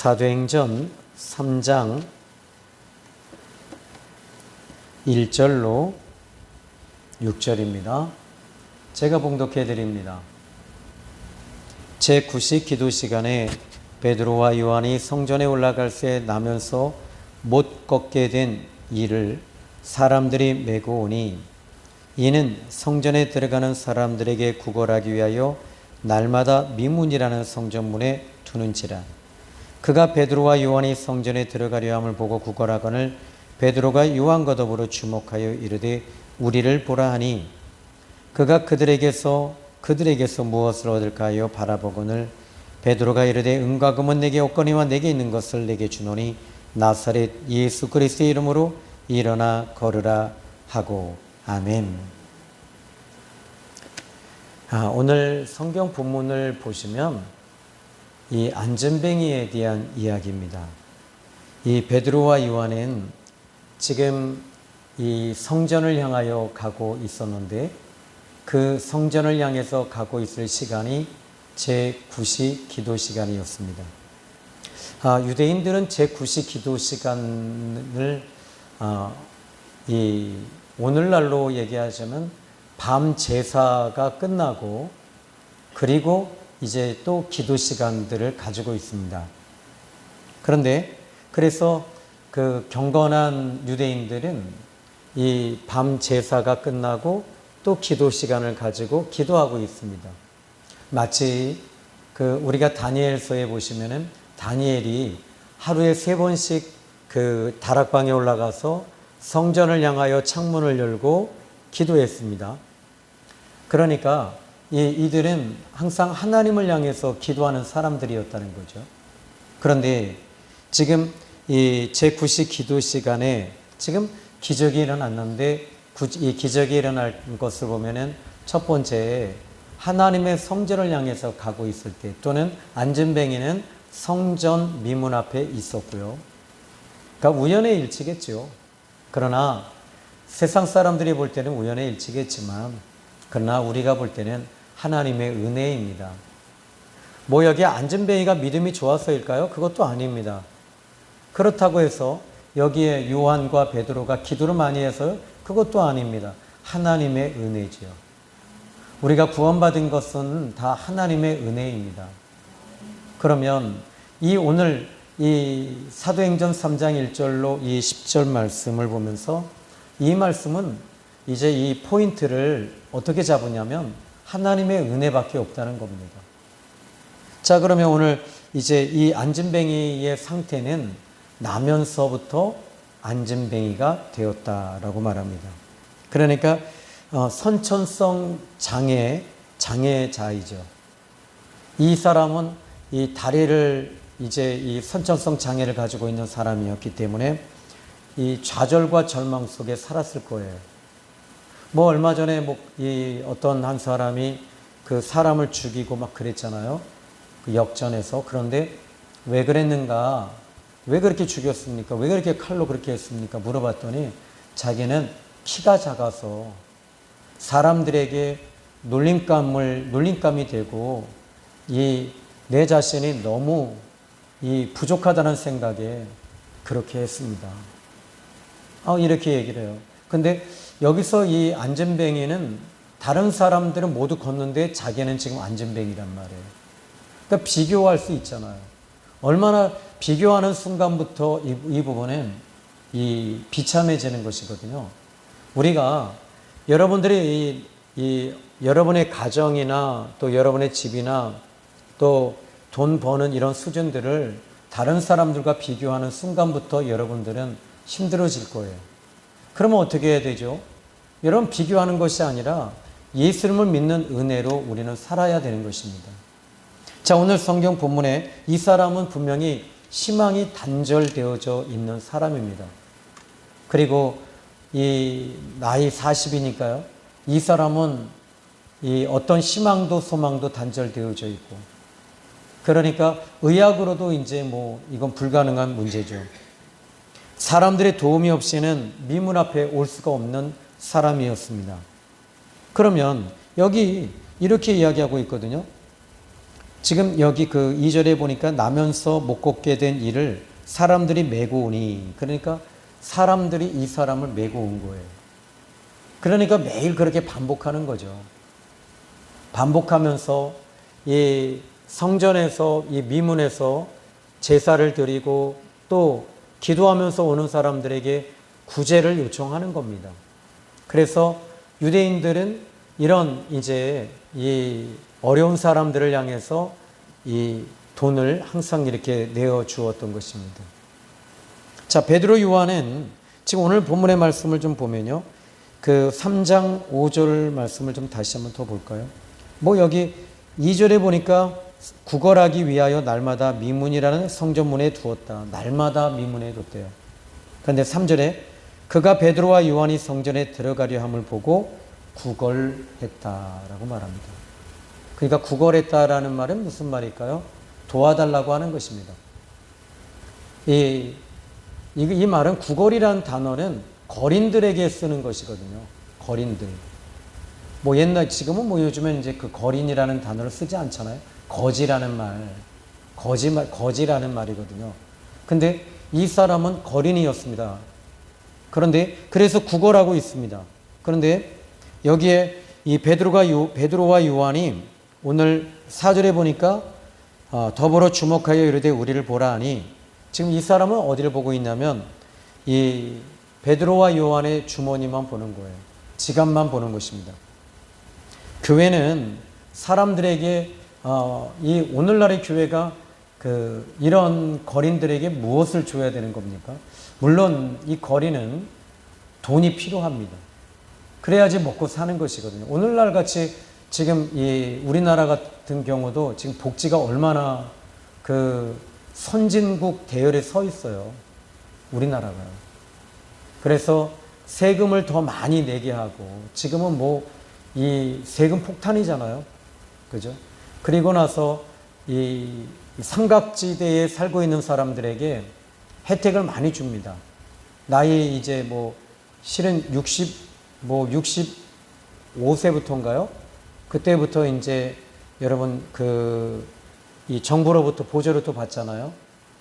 사도행전 3장 1절로 6절입니다. 제가 봉독해 드립니다. 제9시 기도 시간에 베드로와 요한이 성전에 올라갈 새 나면서 못 걷게 된 이를 사람들이 메고 오니 이는 성전에 들어가는 사람들에게 구걸하기 위하여 날마다 미문이라는 성전문에 두는지라. 그가 베드로와 요한이 성전에 들어가려 함을 보고 구걸하거늘 베드로가 요한과 더불어 주목하여 이르되 우리를 보라 하니 그가 그들에게서 무엇을 얻을까 하여 바라보거늘 베드로가 이르되 은과 금은 내게 없거니와 내게 있는 것을 내게 주노니 나사렛 예수 그리스도의 이름으로 일어나 걸으라 하고 아멘. 오늘 성경 본문을 보시면 이 안전뱅이에 대한 이야기입니다. 이 베드로와 요한은 지금 이 성전을 향하여 가고 있었는데 그 성전을 향해서 가고 있을 시간이 제9시 기도 시간이었습니다. 유대인들은 제9시 기도 시간을 오늘날로 얘기하자면 밤 제사가 끝나고 그리고 이제 또 기도 시간들을 가지고 있습니다. 그런데 그래서 그 경건한 유대인들은 이 밤 제사가 끝나고 또 기도 시간을 가지고 기도하고 있습니다. 마치 우리가 다니엘서에 보시면은 다니엘이 하루에 3번씩 그 다락방에 올라가서 성전을 향하여 창문을 열고 기도했습니다. 그러니까 이들은 항상 하나님을 향해서 기도하는 사람들이었다는 거죠. 그런데 지금 이 제9시 기도 시간에 지금 기적이 일어났는데 이 기적이 일어날 것을 보면은 첫 번째 하나님의 성전을 향해서 가고 있을 때 또는 안전뱅이는 성전 미문 앞에 있었고요. 그러니까 우연의 일치겠죠. 그러나 세상 사람들이 볼 때는 우연의 일치겠지만 그러나 우리가 볼 때는 하나님의 은혜입니다. 뭐 여기 안전뱅이가 믿음이 좋아서일까요? 그것도 아닙니다. 그렇다고 해서 여기에 요한과 베드로가 기도를 많이 해서 그것도 아닙니다. 하나님의 은혜지요. 우리가 구원받은 것은 다 하나님의 은혜입니다. 그러면 오늘 이 사도행전 3장 1절로 이 10절 말씀을 보면서 이 말씀은 이제 이 포인트를 어떻게 잡으냐면 하나님의 은혜밖에 없다는 겁니다. 자, 그러면 오늘 이제 이 안전뱅이의 상태는 나면서부터 안전뱅이가 되었다라고 말합니다. 그러니까 선천성 장애자이죠. 이 사람은 이 다리를 이제 이 선천성 장애를 가지고 있는 사람이었기 때문에 이 좌절과 절망 속에 살았을 거예요. 뭐 얼마 전에 이 어떤 한 사람이 그 사람을 죽이고 막 그랬잖아요. 그 역전에서. 그런데 왜 그랬는가? 왜 그렇게 죽였습니까? 왜 그렇게 칼로 그렇게 했습니까? 물어봤더니 자기는 키가 작아서 사람들에게 놀림감이 되고 내 자신이 너무 부족하다는 생각에 그렇게 했습니다. 이렇게 얘기를 해요. 근데 여기서 이 안전뱅이는 다른 사람들은 모두 걷는데 자기는 지금 안전뱅이란 말이에요. 그러니까 비교할 수 있잖아요. 얼마나 비교하는 순간부터 이 부분은 비참해지는 것이거든요. 우리가 여러분들이 여러분의 가정이나 또 여러분의 집이나 또 돈 버는 이런 수준들을 다른 사람들과 비교하는 순간부터 여러분들은 힘들어질 거예요. 그러면 어떻게 해야 되죠? 여러분 비교하는 것이 아니라 예수님을 믿는 은혜로 우리는 살아야 되는 것입니다. 자, 오늘 성경 본문에 이 사람은 분명히 희망이 단절되어져 있는 사람입니다. 그리고 이 나이 40이니까요. 이 사람은 어떤 희망도 소망도 단절되어져 있고 그러니까 의학으로도 이제 이건 불가능한 문제죠. 사람들의 도움이 없이는 미문 앞에 올 수가 없는 사람이었습니다. 그러면 여기 이렇게 이야기하고 있거든요. 지금 여기 그 2절에 보니까 나면서 못 걷게 된 이를 사람들이 메고 오니, 그러니까 사람들이 이 사람을 메고 온 거예요. 그러니까 매일 그렇게 반복하는 거죠. 반복하면서 이 성전에서, 이 미문에서 제사를 드리고 또 기도하면서 오는 사람들에게 구제를 요청하는 겁니다. 그래서 유대인들은 이런 이제 이 어려운 사람들을 향해서 이 돈을 항상 이렇게 내어 주었던 것입니다. 자, 베드로 요한은 지금 오늘 본문의 말씀을 좀 보면요. 그 3장 5절 말씀을 좀 다시 한번 더 볼까요? 뭐 여기 2절에 보니까 구걸하기 위하여 날마다 미문이라는 성전문에 두었다. 날마다 미문에 뒀대요. 그런데 3절에 그가 베드로와 요한이 성전에 들어가려 함을 보고 구걸했다라고 말합니다. 그러니까 구걸했다라는 말은 무슨 말일까요? 도와달라고 하는 것입니다. 이 말은 구걸이라는 단어는 거린들에게 쓰는 것이거든요. 거린들. 뭐 지금은 뭐 요즘엔 이제 그 거린이라는 단어를 쓰지 않잖아요. 거지라는 거지라는 말이거든요. 근데 이 사람은 거린이었습니다. 그런데 그래서 구걸하고 있습니다. 그런데 여기에 이 베드로와 요한이 오늘 4절에 보니까 더불어 주목하여 이르되 우리를 보라 하니, 지금 이 사람은 어디를 보고 있냐면 이 베드로와 요한의 주머니만 보는 거예요. 지갑만 보는 것입니다. 교회는 사람들에게 이 오늘날의 교회가 이런 거린들에게 무엇을 줘야 되는 겁니까? 물론 이 거린은 돈이 필요합니다. 그래야지 먹고 사는 것이거든요. 오늘날 같이 지금 이 우리나라 같은 경우도 지금 복지가 얼마나 그 선진국 대열에 서 있어요. 우리나라가. 그래서 세금을 더 많이 내게 하고, 지금은 뭐 이 세금 폭탄이잖아요. 그죠? 그리고 나서 이 삼각지대에 살고 있는 사람들에게 혜택을 많이 줍니다. 나이 이제 뭐 실은 65세부터인가요? 그때부터 이제 여러분 이 정부로부터 보조를 또 받잖아요.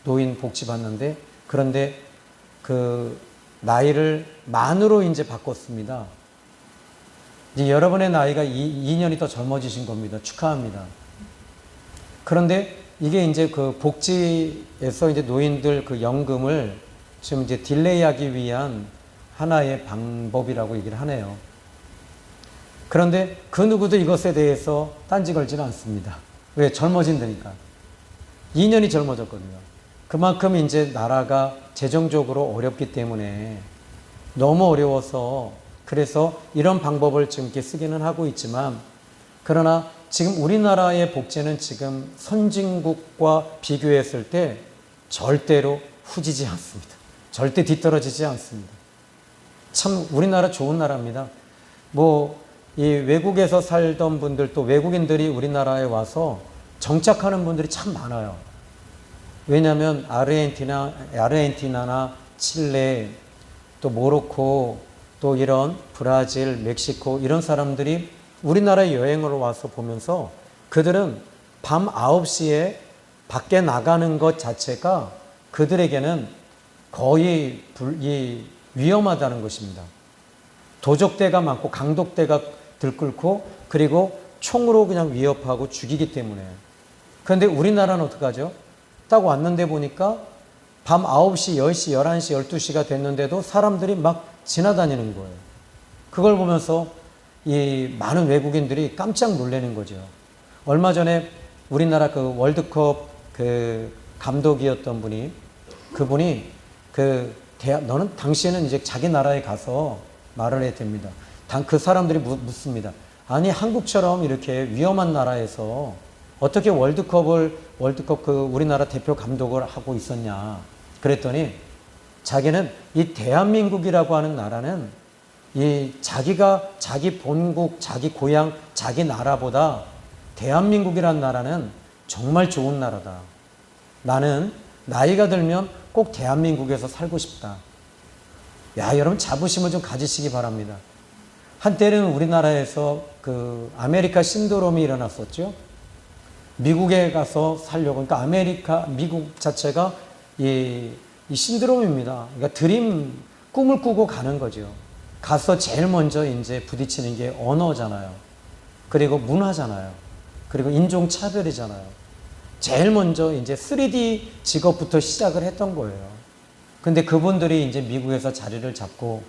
노인 복지 받는데, 그런데 그 나이를 만으로 이제 바꿨습니다. 이제 여러분의 나이가 2년이 더 젊어지신 겁니다. 축하합니다. 그런데 이게 이제 그 복지에서 이제 노인들 그 연금을 지금 이제 딜레이하기 위한 하나의 방법이라고 얘기를 하네요. 그런데 그 누구도 이것에 대해서 딴지 걸지는 않습니다. 왜? 젊어진다니까. 2년이 젊어졌거든요. 그만큼 이제 나라가 재정적으로 어렵기 때문에 너무 어려워서, 그래서 이런 방법을 지금 이렇게 쓰기는 하고 있지만, 그러나 지금 우리나라의 복지는 지금 선진국과 비교했을 때 절대로 후지지 않습니다. 절대 뒤떨어지지 않습니다. 참 우리나라 좋은 나라입니다. 뭐 이 외국에서 살던 분들, 또 외국인들이 우리나라에 와서 정착하는 분들이 참 많아요. 왜냐하면 아르헨티나나 칠레, 또 모로코, 또 이런 브라질, 멕시코 이런 사람들이 우리나라에 여행으로 와서 보면서 그들은 밤 9시에 밖에 나가는 것 자체가 그들에게는 거의 위험하다는 것입니다. 도적대가 많고 강독대가 들끓고, 그리고 총으로 그냥 위협하고 죽이기 때문에. 그런데 우리나라는 어떡하죠? 딱 왔는데 보니까 밤 9시, 10시, 11시, 12시가 됐는데도 사람들이 막 지나다니는 거예요. 그걸 보면서 이 많은 외국인들이 깜짝 놀라는 거죠. 얼마 전에 우리나라 그 월드컵 그 감독이었던 분이, 그분이 너는 당신은 이제 자기 나라에 가서 말을 해야 됩니다. 그 사람들이 묻습니다. 아니, 한국처럼 이렇게 위험한 나라에서 어떻게 월드컵 그 우리나라 대표 감독을 하고 있었냐. 그랬더니 자기는 이 대한민국이라고 하는 나라는 이 자기가 자기 본국, 자기 고향, 자기 나라보다 대한민국이라는 나라는 정말 좋은 나라다. 나는 나이가 들면 꼭 대한민국에서 살고 싶다. 야, 여러분 자부심을 좀 가지시기 바랍니다. 한때는 우리나라에서 그 아메리카 신드롬이 일어났었죠. 미국에 가서 살려고, 그러니까 미국 자체가 이 신드롬입니다. 그러니까 꿈을 꾸고 가는 거죠. 가서 제일 먼저 이제 부딪히는 게 언어잖아요. 그리고 문화잖아요. 그리고 인종차별이잖아요. 제일 먼저 이제 3D 직업부터 시작을 했던 거예요. 근데 그분들이 이제 미국에서 자리를 잡고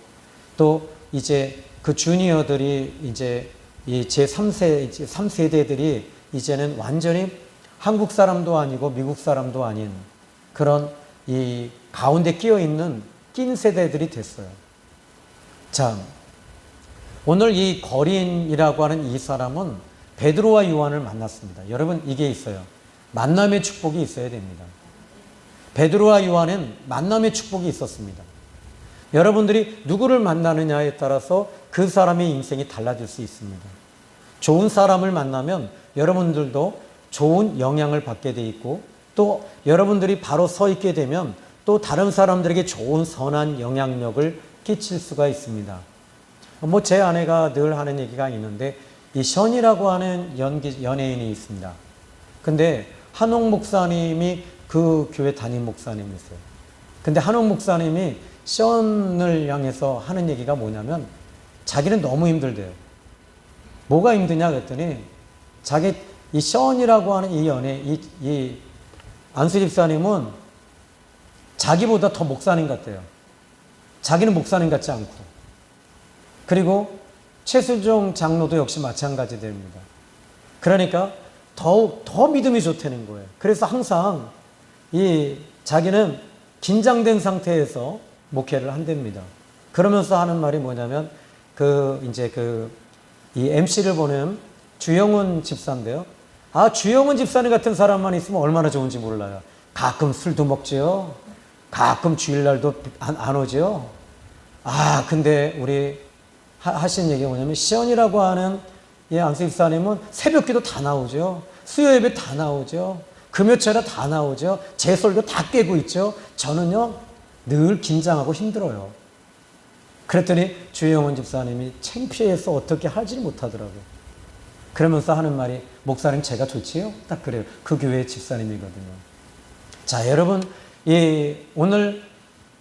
또 이제 그 주니어들이 이제 이 제3세대들이 이제는 완전히 한국 사람도 아니고 미국 사람도 아닌 그런 이 가운데 낀 세대들이 됐어요. 자, 오늘 이 거린이라고 하는 이 사람은 베드로와 요한을 만났습니다. 여러분, 이게 있어요. 만남의 축복이 있어야 됩니다. 베드로와 요한은 만남의 축복이 있었습니다. 여러분들이 누구를 만나느냐에 따라서 그 사람의 인생이 달라질 수 있습니다. 좋은 사람을 만나면 여러분들도 좋은 영향을 받게 돼 있고, 또 여러분들이 바로 서 있게 되면 또 다른 사람들에게 좋은 선한 영향력을 끼칠 수가 있습니다. 제 아내가 늘 하는 얘기가 있는데, 이 션이라고 하는 연예인이 있습니다. 근데 한옥 목사님이 그 교회 담임 목사님이었어요. 근데 한옥 목사님이 션을 향해서 하는 얘기가 뭐냐면, 자기는 너무 힘들대요. 뭐가 힘드냐 그랬더니, 이 션이라고 하는 이 안수 집사님은 자기보다 더 목사님 같대요. 자기는 목사님 같지 않고. 그리고 최수종 장로도 역시 마찬가지 됩니다. 그러니까 더 믿음이 좋다는 거예요. 그래서 항상 자기는 긴장된 상태에서 목회를 한답니다. 그러면서 하는 말이 뭐냐면, 이 MC를 보는 주영훈 집사인데요. 주영훈 집사님 같은 사람만 있으면 얼마나 좋은지 몰라요. 가끔 술도 먹지요. 가끔 주일날도 안 오죠. 근데 우리 하신 얘기가 뭐냐면, 시연이라고 하는 안수 집사님은 새벽 기도 다 나오죠. 수요 예배 다 나오죠. 금요철에 다 나오죠. 제 설교 다 깨고 있죠. 저는요, 늘 긴장하고 힘들어요. 그랬더니 주영훈 집사님이 창피해서 어떻게 하지를 못하더라고요. 그러면서 하는 말이, 목사님 제가 좋지요? 딱 그래요. 그 교회 집사님이거든요. 자, 여러분, 오늘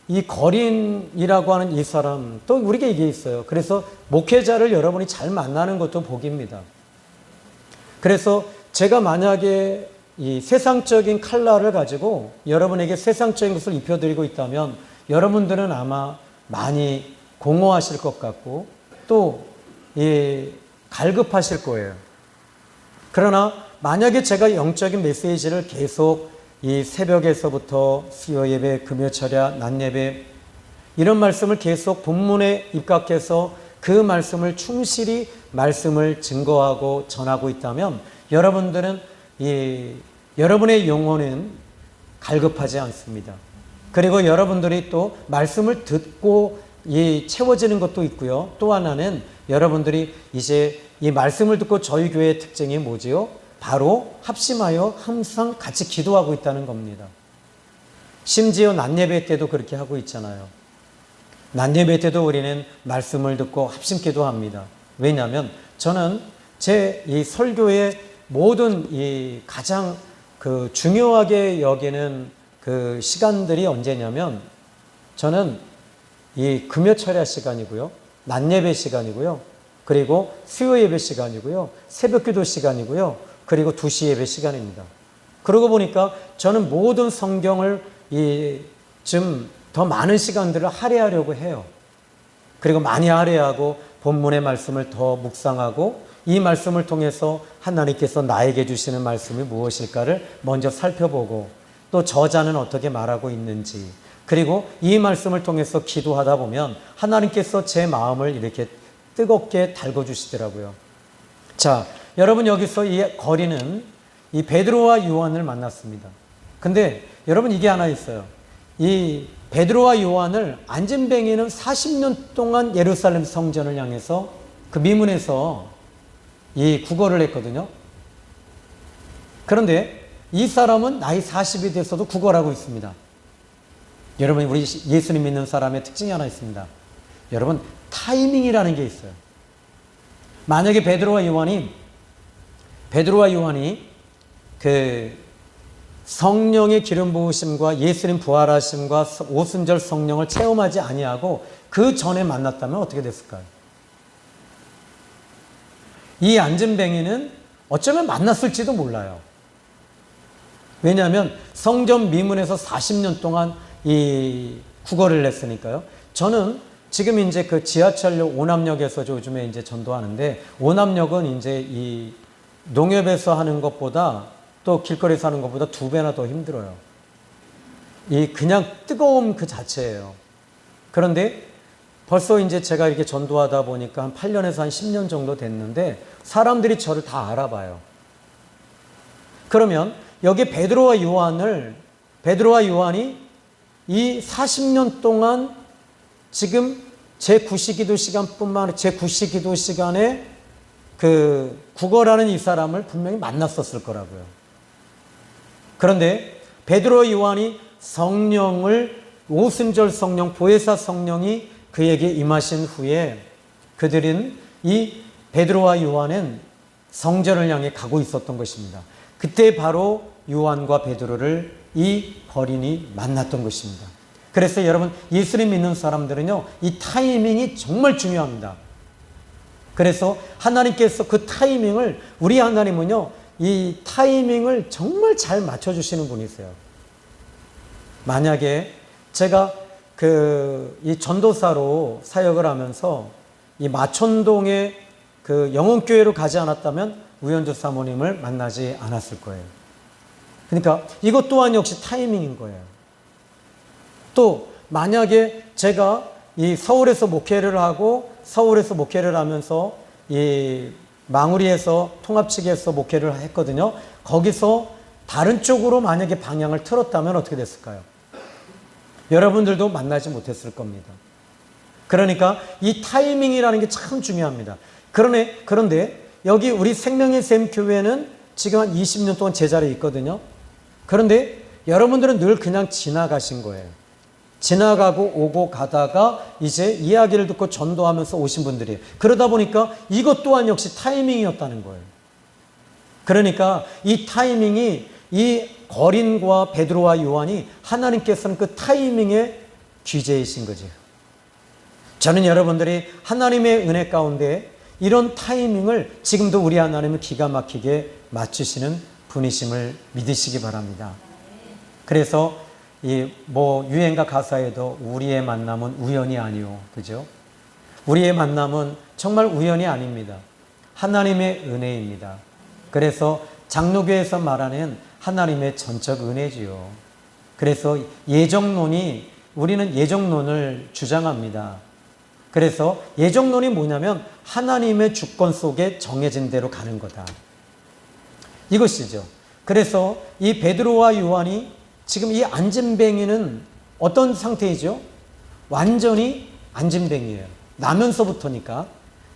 이 거린이라고 하는 이 사람, 또 우리가 이게 있어요. 그래서 목회자를 여러분이 잘 만나는 것도 복입니다. 그래서 제가 만약에 이 세상적인 칼라를 가지고 여러분에게 세상적인 것을 입혀드리고 있다면 여러분들은 아마 많이 공허하실 것 같고 또 갈급하실 거예요. 그러나 만약에 제가 영적인 메시지를 계속 이 새벽에서부터 수요 예배, 금요철야, 낮 예배 이런 말씀을 계속 본문에 입각해서 그 말씀을 충실히 말씀을 증거하고 전하고 있다면 여러분들은 여러분의 영혼은 갈급하지 않습니다. 그리고 여러분들이 또 말씀을 듣고 채워지는 것도 있고요. 또 하나는 여러분들이 이제 이 말씀을 듣고 저희 교회의 특징이 뭐지요? 바로 합심하여 항상 같이 기도하고 있다는 겁니다. 심지어 낮예배 때도 그렇게 하고 있잖아요. 낮예배 때도 우리는 말씀을 듣고 합심 기도합니다. 왜냐하면 저는 제 이 설교의 모든 이 가장 중요하게 여기는 그 시간들이 언제냐면 저는 이 금요철야 시간이고요. 낮예배 시간이고요. 그리고 수요 예배 시간이고요. 새벽 기도 시간이고요. 그리고 2시 예배 시간입니다. 그러고 보니까 저는 모든 성경을 좀 더 많은 시간들을 할애하려고 해요. 그리고 많이 할애하고 본문의 말씀을 더 묵상하고 이 말씀을 통해서 하나님께서 나에게 주시는 말씀이 무엇일까를 먼저 살펴보고 또 저자는 어떻게 말하고 있는지 그리고 이 말씀을 통해서 기도하다 보면 하나님께서 제 마음을 이렇게 뜨겁게 달궈주시더라고요. 자, 여러분 여기서 이 거리는 이 베드로와 요한을 만났습니다. 근데 여러분 이게 하나 있어요. 이 베드로와 요한을 안진뱅이는 40년 동안 예루살렘 성전을 향해서 그 미문에서 이 구걸을 했거든요. 그런데 이 사람은 나이 40이 돼서도 구걸하고 있습니다. 여러분 우리 예수님 믿는 사람의 특징이 하나 있습니다. 여러분 타이밍이라는 게 있어요. 만약에 베드로와 요한이 그 성령의 기름 부으심과 예수님 부활하심과 오순절 성령을 체험하지 아니하고 그 전에 만났다면 어떻게 됐을까요? 이 안진뱅이는 어쩌면 만났을지도 몰라요. 왜냐하면 성전 미문에서 40년 동안 이 구걸을 했으니까요. 저는 지금 이제 그 지하철역 오남역에서 요즘에 이제 전도하는데, 오남역은 이제 이 농협에서 하는 것보다 또 길거리에서 하는 것보다 2배나 더 힘들어요. 이 그냥 뜨거움 그 자체예요. 그런데 벌써 이제 제가 이렇게 전도하다 보니까 한 8년에서 한 10년 정도 됐는데 사람들이 저를 다 알아봐요. 그러면 여기 베드로와 요한이 이 40년 동안 지금 제9시기도 시간뿐만 아니라 제9시기도 시간에 그 구걸하는 이 사람을 분명히 만났었을 거라고요. 그런데 베드로와 요한이 성령을, 오순절 성령, 보혜사 성령이 그에게 임하신 후에 그들은, 이 베드로와 요한은 성전을 향해 가고 있었던 것입니다. 그때 바로 요한과 베드로를 이 거린이 만났던 것입니다. 그래서 여러분, 예수님 믿는 사람들은요, 이 타이밍이 정말 중요합니다. 그래서 하나님께서 그 타이밍을, 우리 하나님은요, 이 타이밍을 정말 잘 맞춰주시는 분이세요. 만약에 제가 이 전도사로 사역을 하면서 이 마천동의 그 영혼교회로 가지 않았다면 우현주 사모님을 만나지 않았을 거예요. 그러니까 이것 또한 역시 타이밍인 거예요. 또 만약에 제가 이 서울에서 목회를 하면서 이 망우리에서 통합측에서 목회를 했거든요. 거기서 다른 쪽으로 만약에 방향을 틀었다면 어떻게 됐을까요? 여러분들도 만나지 못했을 겁니다. 그러니까 이 타이밍이라는 게 참 중요합니다. 그런데 여기 우리 생명의 샘 교회는 지금 한 20년 동안 제자리에 있거든요. 그런데 여러분들은 늘 그냥 지나가신 거예요. 지나가고 오고 가다가 이제 이야기를 듣고 전도하면서 오신 분들이에요. 그러다 보니까 이것 또한 역시 타이밍이었다는 거예요. 그러니까 이 타이밍이, 이 거린과 베드로와 요한이 하나님께서는 그 타이밍의 귀재이신 거죠. 저는 여러분들이 하나님의 은혜 가운데 이런 타이밍을 지금도 우리 하나님은 기가 막히게 맞추시는 분이심을 믿으시기 바랍니다. 그래서 유행가 가사에도 우리의 만남은 우연이 아니오, 그죠? 우리의 만남은 정말 우연이 아닙니다. 하나님의 은혜입니다. 그래서 장로교에서 말하는 하나님의 전적 은혜지요. 그래서 우리는 예정론을 주장합니다. 그래서 예정론이 뭐냐면 하나님의 주권 속에 정해진 대로 가는 거다, 이것이죠. 그래서 이 베드로와 요한이 지금, 이 안진뱅이는 어떤 상태이죠? 완전히 안진뱅이에요. 나면서부터니까.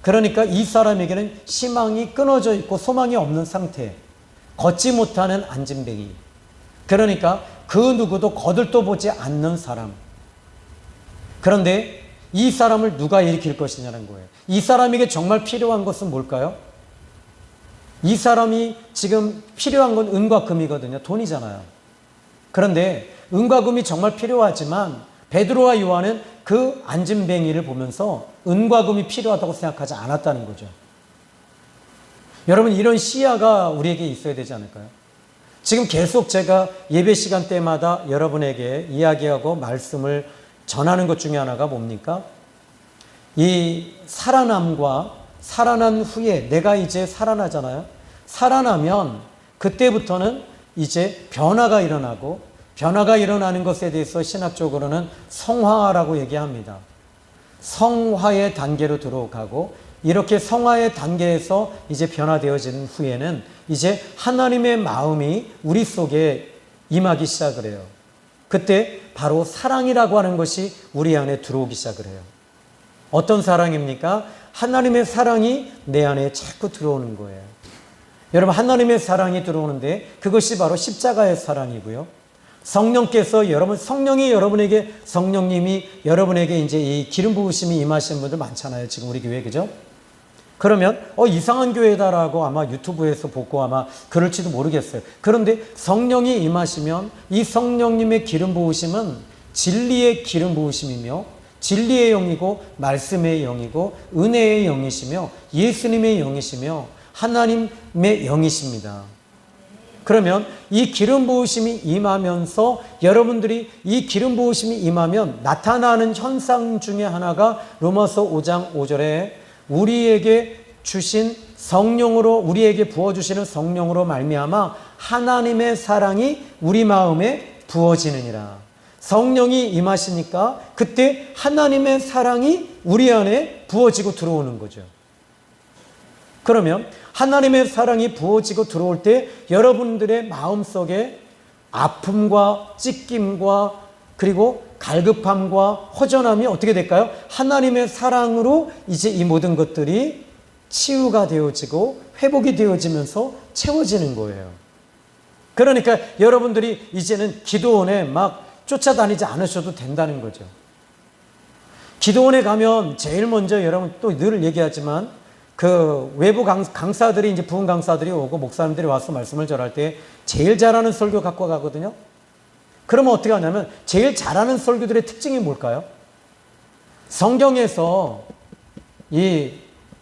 그러니까 이 사람에게는 희망이 끊어져 있고 소망이 없는 상태, 걷지 못하는 안진뱅이. 그러니까 그 누구도 거들떠보지 않는 사람. 그런데 이 사람을 누가 일으킬 것이냐는 거예요. 이 사람에게 정말 필요한 것은 뭘까요? 이 사람이 지금 필요한 건 은과 금이거든요. 돈이잖아요. 그런데 은과 금이 정말 필요하지만 베드로와 요한은 그 안진뱅이를 보면서 은과 금이 필요하다고 생각하지 않았다는 거죠. 여러분, 이런 시야가 우리에게 있어야 되지 않을까요? 지금 계속 제가 예배 시간 때마다 여러분에게 이야기하고 말씀을 전하는 것 중에 하나가 뭡니까? 이 살아남과 살아난 후에, 내가 이제 살아나잖아요. 살아나면 그때부터는 이제 변화가 일어나고, 변화가 일어나는 것에 대해서 신학적으로는 성화라고 얘기합니다. 성화의 단계로 들어가고, 이렇게 성화의 단계에서 이제 변화되어진 후에는 이제 하나님의 마음이 우리 속에 임하기 시작을 해요. 그때 바로 사랑이라고 하는 것이 우리 안에 들어오기 시작을 해요. 어떤 사랑입니까? 하나님의 사랑이 내 안에 자꾸 들어오는 거예요. 여러분, 하나님의 사랑이 들어오는데 그것이 바로 십자가의 사랑이고요. 성령께서 성령님이 여러분에게 이제 이 기름 부으심이 임하신 분들 많잖아요. 지금 우리 교회, 그죠? 그러면 이상한 교회다라고 아마 유튜브에서 보고 아마 그럴지도 모르겠어요. 그런데 성령이 임하시면 이 성령님의 기름 부으심은 진리의 기름 부으심이며 진리의 영이고 말씀의 영이고 은혜의 영이시며 예수님의 영이시며 하나님의 영이십니다. 그러면 이 기름 부으심이 임하면서 여러분들이 이 기름 부으심이 임하면 나타나는 현상 중에 하나가 로마서 5장 5절에 우리에게 주신 성령으로 우리에게 부어주시는 성령으로 말미암아 하나님의 사랑이 우리 마음에 부어지느니라. 성령이 임하시니까 그때 하나님의 사랑이 우리 안에 부어지고 들어오는 거죠. 그러면 하나님의 사랑이 부어지고 들어올 때 여러분들의 마음속에 아픔과 찢김과 그리고 갈급함과 허전함이 어떻게 될까요? 하나님의 사랑으로 이제 이 모든 것들이 치유가 되어지고 회복이 되어지면서 채워지는 거예요. 그러니까 여러분들이 이제는 기도원에 막 쫓아다니지 않으셔도 된다는 거죠. 기도원에 가면 제일 먼저 여러분 또 늘 얘기하지만 그 외부 강사들이 이제 부흥 강사들이 오고 목사님들이 와서 말씀을 전할 때 제일 잘하는 설교 갖고 가거든요. 그러면 어떻게 하냐면 제일 잘하는 설교들의 특징이 뭘까요? 성경에서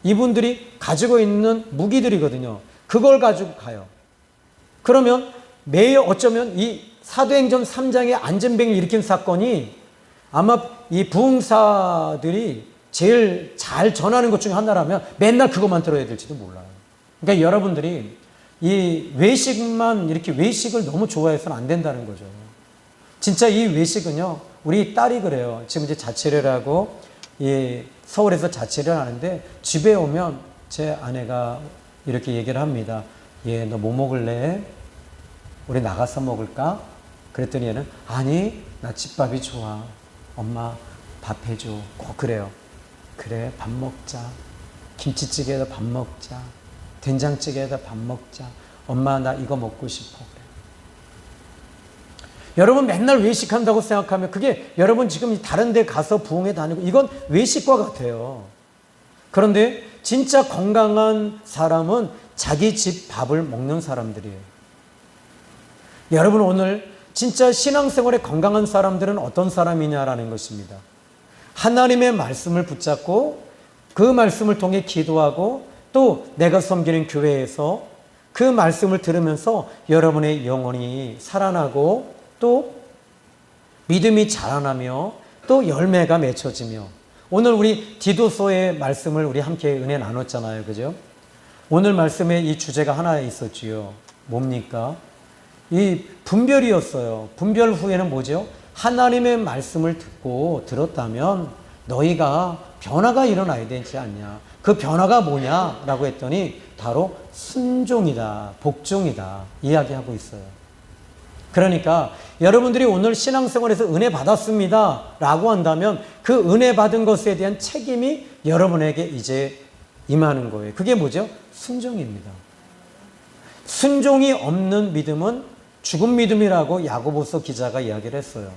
이분들이 가지고 있는 무기들이거든요. 그걸 가지고 가요. 그러면 매일 어쩌면 이 사도행전 3장의 안전뱅이 일으킨 사건이 아마 이 부흥사들이 제일 잘 전하는 것 중에 하나라면 맨날 그것만 들어야 될지도 몰라요. 그러니까 여러분들이 이 외식만 이렇게 외식을 너무 좋아해서는 안 된다는 거죠. 진짜 이 외식은요, 우리 딸이 그래요. 지금 이제 자취를 하고 서울에서 자취를 하는데 집에 오면 제 아내가 이렇게 얘기를 합니다. 얘 너 뭐 먹을래? 우리 나가서 먹을까? 그랬더니 얘는 아니 나 집밥이 좋아. 엄마 밥 해줘. 꼭 그래요. 그래 밥 먹자. 김치찌개에다 밥 먹자. 된장찌개에다 밥 먹자. 엄마 나 이거 먹고 싶어. 그래. 여러분 맨날 외식한다고 생각하면 그게 여러분 지금 다른 데 가서 부흥회 다니고 이건 외식과 같아요. 그런데 진짜 건강한 사람은 자기 집 밥을 먹는 사람들이에요. 여러분 오늘 진짜 신앙생활에 건강한 사람들은 어떤 사람이냐라는 것입니다. 하나님의 말씀을 붙잡고 그 말씀을 통해 기도하고 또 내가 섬기는 교회에서 그 말씀을 들으면서 여러분의 영혼이 살아나고 또 믿음이 자라나며 또 열매가 맺혀지며 오늘 우리 디도서의 말씀을 우리 함께 은혜 나눴잖아요. 그죠? 오늘 말씀에 이 주제가 하나 있었지요. 뭡니까? 이 분별이었어요. 분별 후에는 뭐죠? 하나님의 말씀을 듣고 들었다면 너희가 변화가 일어나야 되지 않냐. 그 변화가 뭐냐라고 했더니 바로 순종이다. 복종이다. 이야기하고 있어요. 그러니까 여러분들이 오늘 신앙생활에서 은혜 받았습니다 라고 한다면 그 은혜 받은 것에 대한 책임이 여러분에게 이제 임하는 거예요. 그게 뭐죠? 순종입니다. 순종이 없는 믿음은 죽은 믿음이라고 야고보서 기자가 이야기를 했어요.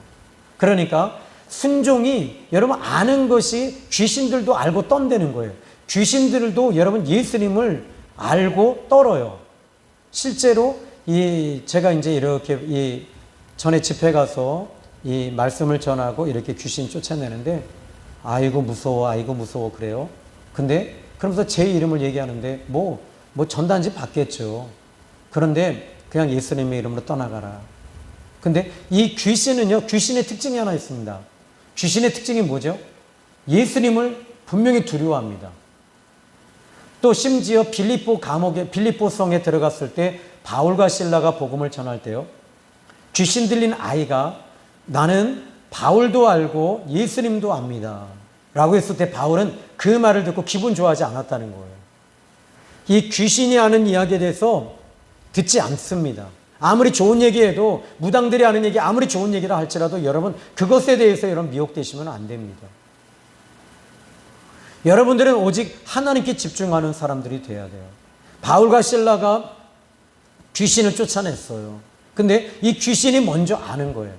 그러니까 순종이 여러분 아는 것이 귀신들도 알고 떤다는 거예요. 귀신들도 여러분 예수님을 알고 떨어요. 실제로 제가 이제 이렇게 전에 집회 가서 이 말씀을 전하고 이렇게 귀신 쫓아내는데 아이고 무서워 아이고 무서워 그래요. 근데 그러면서 제 이름을 얘기하는데 뭐 전단지 받겠죠. 그런데 그냥 예수님의 이름으로 떠나가라. 근데 이 귀신은요, 귀신의 특징이 하나 있습니다. 귀신의 특징이 뭐죠? 예수님을 분명히 두려워합니다. 또 심지어 빌립보 성에 들어갔을 때 바울과 실라가 복음을 전할 때요, 귀신 들린 아이가 나는 바울도 알고 예수님도 압니다 라고 했을 때 바울은 그 말을 듣고 기분 좋아하지 않았다는 거예요. 이 귀신이 하는 이야기에 대해서 듣지 않습니다. 아무리 좋은 얘기해도 무당들이 하는 얘기 아무리 좋은 얘기라 할지라도 여러분 그것에 대해서 여러분 미혹되시면 안 됩니다. 여러분들은 오직 하나님께 집중하는 사람들이 돼야 돼요. 바울과 실라가 귀신을 쫓아냈어요. 근데 이 귀신이 먼저 아는 거예요.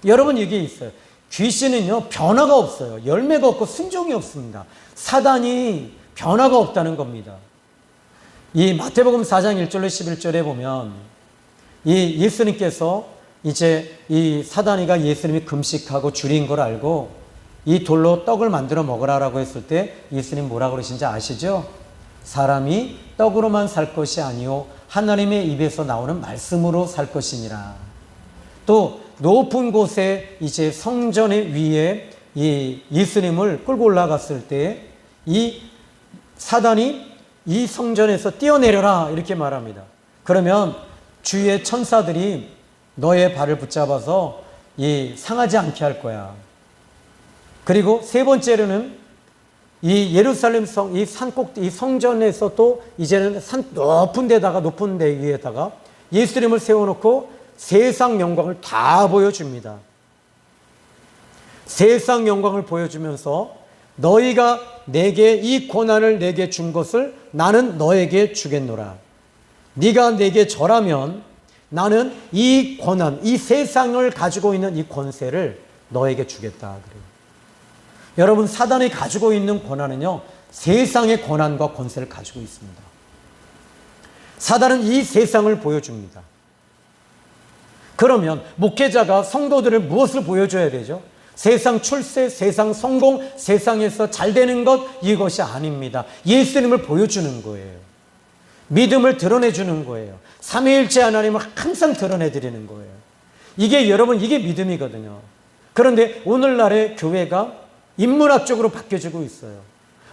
여러분 얘기에 있어요. 귀신은요 변화가 없어요. 열매가 없고 순종이 없습니다. 사단이 변화가 없다는 겁니다. 이 마태복음 4장 1절로 11절에 보면 이 예수님께서 이제 이 사단이가 예수님이 금식하고 줄인 걸 알고 이 돌로 떡을 만들어 먹으라라고 했을 때 예수님 뭐라고 그러신지 아시죠? 사람이 떡으로만 살 것이 아니요 하나님의 입에서 나오는 말씀으로 살 것이니라. 또 높은 곳에 이제 성전의 위에 이 예수님을 끌고 올라갔을 때 이 사단이 이 성전에서 뛰어내려라 이렇게 말합니다. 그러면 주위의 천사들이 너의 발을 붙잡아서 상하지 않게 할 거야. 그리고 세 번째로는 이 예루살렘 성, 이 성전에서 또 이제는 높은 데 위에다가 예수님을 세워놓고 세상 영광을 다 보여줍니다. 세상 영광을 보여주면서 너희가 내게 이 고난을 내게 준 것을 나는 너에게 주겠노라. 네가 내게 절하면 나는 이 권한, 이 세상을 가지고 있는 이 권세를 너에게 주겠다. 그래요. 여러분, 사단이 가지고 있는 권한은요, 세상의 권한과 권세를 가지고 있습니다. 사단은 이 세상을 보여줍니다. 그러면 목회자가 성도들을 무엇을 보여줘야 되죠? 세상 출세, 세상 성공, 세상에서 잘 되는 것, 이것이 아닙니다. 예수님을 보여주는 거예요. 믿음을 드러내주는 거예요. 삼위일체 하나님을 항상 드러내드리는 거예요. 이게 여러분, 이게 믿음이거든요. 그런데 오늘날의 교회가 인문학적으로 바뀌어지고 있어요.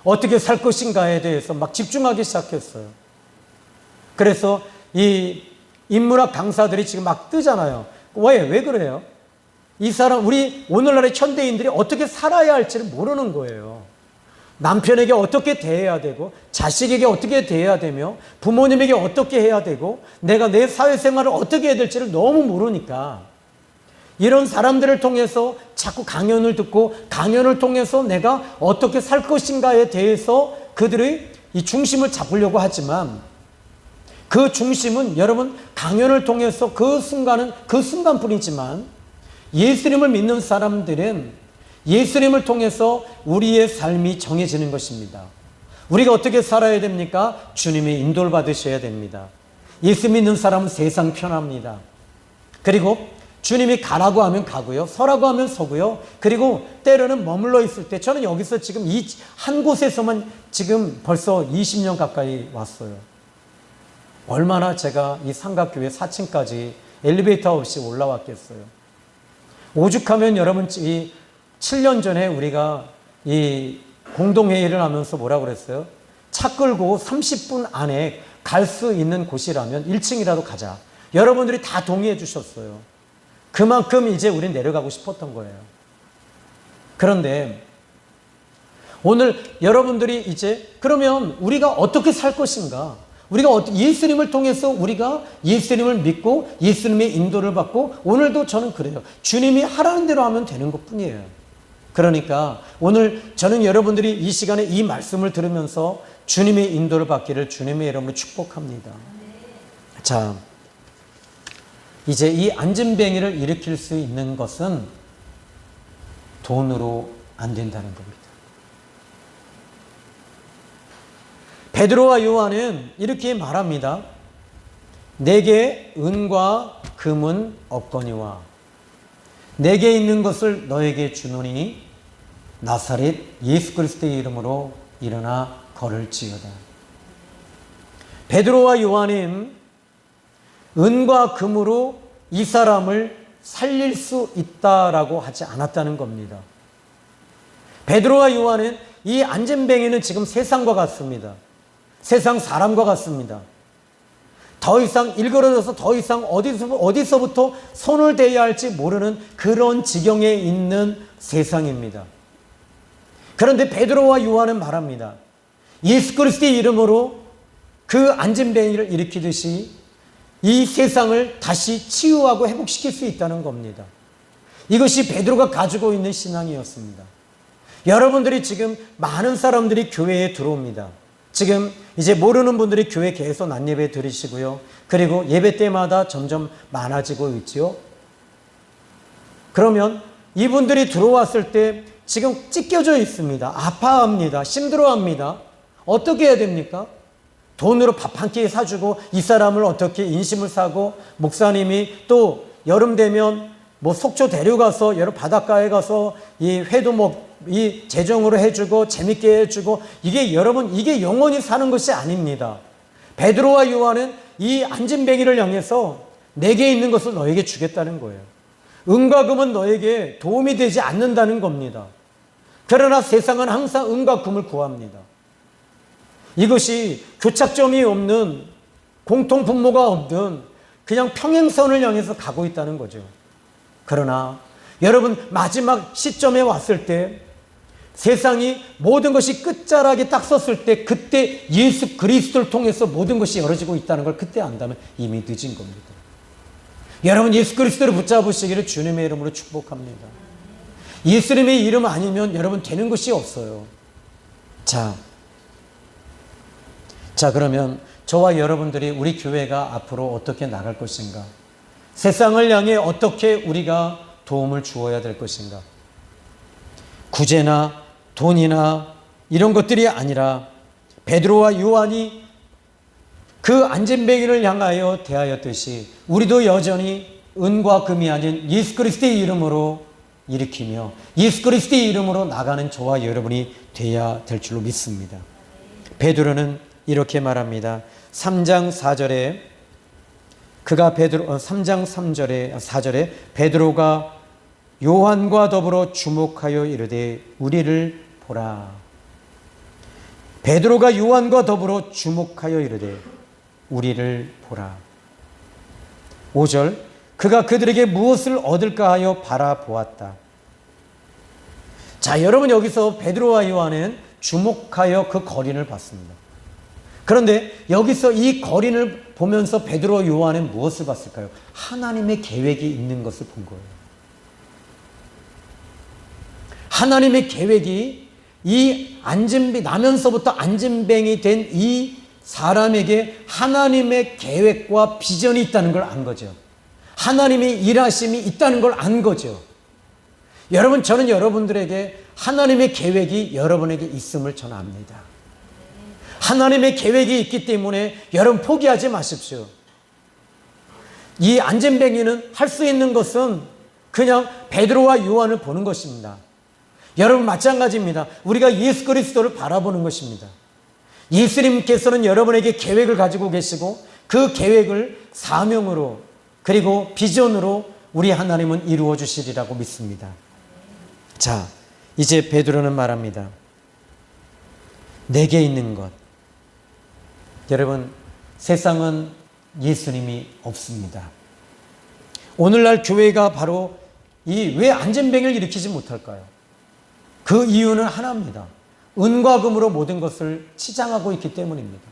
어떻게 살 것인가에 대해서 막 집중하기 시작했어요. 그래서 이 인문학 강사들이 지금 막 뜨잖아요. 왜 그래요? 우리 오늘날의 현대인들이 어떻게 살아야 할지를 모르는 거예요. 남편에게 어떻게 대해야 되고, 자식에게 어떻게 대해야 되며, 부모님에게 어떻게 해야 되고, 내가 내 사회생활을 어떻게 해야 될지를 너무 모르니까 이런 사람들을 통해서 자꾸 강연을 듣고, 강연을 통해서 내가 어떻게 살 것인가에 대해서 그들의 이 중심을 잡으려고 하지만, 그 중심은 여러분 강연을 통해서 그 순간은 그 순간뿐이지만, 예수님을 믿는 사람들은 예수님을 통해서 우리의 삶이 정해지는 것입니다. 우리가 어떻게 살아야 됩니까? 주님의 인도를 받으셔야 됩니다. 예수 믿는 사람은 세상 편합니다. 그리고 주님이 가라고 하면 가고요, 서라고 하면 서고요. 그리고 때로는 머물러 있을 때, 저는 여기서 지금 이 한 곳에서만 지금 벌써 20년 가까이 왔어요. 얼마나 제가 이 삼각교회 4층까지 엘리베이터 없이 올라왔겠어요. 오죽하면 여러분, 이 7년 전에 우리가 이 공동회의를 하면서 뭐라고 그랬어요? 차 끌고 30분 안에 갈 수 있는 곳이라면 1층이라도 가자. 여러분들이 다 동의해 주셨어요. 그만큼 이제 우린 내려가고 싶었던 거예요. 그런데 오늘 여러분들이 이제 그러면 우리가 어떻게 살 것인가? 우리가 예수님을 통해서 우리가 예수님을 믿고 예수님의 인도를 받고, 오늘도 저는 그래요. 주님이 하라는 대로 하면 되는 것뿐이에요. 그러니까 오늘 저는 여러분들이 이 시간에 이 말씀을 들으면서 주님의 인도를 받기를 주님의 이름으로 축복합니다. 자, 이제 이 안진뱅이를 일으킬 수 있는 것은 돈으로 안 된다는 겁니다. 베드로와 요한은 이렇게 말합니다. 내게 은과 금은 없거니와 내게 있는 것을 너에게 주노니 나사렛 예수 그리스도의 이름으로 일어나 걸을지어다. 베드로와 요한은 은과 금으로 이 사람을 살릴 수 있다라고 하지 않았다는 겁니다. 베드로와 요한은 이 안진뱅이는 지금 세상과 같습니다. 세상 사람과 같습니다. 더 이상 일그러져서 더 이상 어디서부터 손을 대야 할지 모르는 그런 지경에 있는 세상입니다. 그런데 베드로와 요한은 말합니다. 예수 그리스도의 이름으로 그 안진뱅이를 일으키듯이 이 세상을 다시 치유하고 회복시킬 수 있다는 겁니다. 이것이 베드로가 가지고 있는 신앙이었습니다. 여러분들이 지금 많은 사람들이 교회에 들어옵니다. 지금 이제 모르는 분들이 교회 계속 낮예배 드리시고요. 그리고 예배 때마다 점점 많아지고 있지요. 그러면 이분들이 들어왔을 때 지금 찢겨져 있습니다. 아파합니다. 힘들어합니다. 어떻게 해야 됩니까? 돈으로 밥 한 끼 사주고 이 사람을 어떻게 인심을 사고 목사님이 또 여름 되면 뭐 속초 데려가서 여러 바닷가에 가서 이 회도 이 재정으로 해주고 재밌게 해주고 이게 여러분 이게 영원히 사는 것이 아닙니다. 베드로와 요한은 이 안진뱅이를 향해서 내게 있는 것을 너에게 주겠다는 거예요. 은과 금은 너에게 도움이 되지 않는다는 겁니다. 그러나 세상은 항상 은과 금을 구합니다. 이것이 교착점이 없는 공통분모가 없는 그냥 평행선을 향해서 가고 있다는 거죠. 그러나 여러분 마지막 시점에 왔을 때 세상이 모든 것이 끝자락에 딱 섰을 때 그때 예수 그리스도를 통해서 모든 것이 열어지고 있다는 걸 그때 안다면 이미 늦은 겁니다. 여러분 예수 그리스도를 붙잡으시기를 주님의 이름으로 축복합니다. 예수님의 이름 아니면 여러분 되는 것이 없어요. 자 그러면 저와 여러분들이 우리 교회가 앞으로 어떻게 나갈 것인가? 세상을 향해 어떻게 우리가 도움을 주어야 될 것인가? 구제나 돈이나 이런 것들이 아니라 베드로와 요한이 그 안진뱅이를 향하여 대하였듯이 우리도 여전히 은과 금이 아닌 예수 그리스도의 이름으로 일으키며 예수 그리스도의 이름으로 나가는 저와 여러분이 돼야 될 줄로 믿습니다. 베드로는 이렇게 말합니다. 3장 4절에 3장 4절에 베드로가 요한과 더불어 주목하여 이르되 우리를 보라. 베드로가 요한과 더불어 주목하여 이르되 우리를 보라. 5절 그가 그들에게 무엇을 얻을까 하여 바라보았다. 자, 여러분 여기서 베드로와 요한은 주목하여 그 거린을 봤습니다. 그런데 여기서 이 거린을 보면서 베드로와 요한은 무엇을 봤을까요? 하나님의 계획이 있는 것을 본 거예요. 하나님의 계획이 이 나면서부터 안진뱅이 된 이 사람에게 하나님의 계획과 비전이 있다는 걸 안 거죠. 하나님의 일하심이 있다는 걸 안 거죠. 여러분, 저는 여러분들에게 하나님의 계획이 여러분에게 있음을 저는 압니다. 하나님의 계획이 있기 때문에 여러분 포기하지 마십시오. 이 안진뱅이는 할 수 있는 것은 그냥 베드로와 요한을 보는 것입니다. 여러분 마찬가지입니다. 우리가 예수 그리스도를 바라보는 것입니다. 예수님께서는 여러분에게 계획을 가지고 계시고 그 계획을 사명으로 그리고 비전으로 우리 하나님은 이루어 주시리라고 믿습니다. 자, 이제 베드로는 말합니다. 내게 있는 것. 여러분, 세상은 예수님이 없습니다. 오늘날 교회가 바로 왜 안진뱅이를 일으키지 못할까요? 그 이유는 하나입니다. 은과 금으로 모든 것을 치장하고 있기 때문입니다.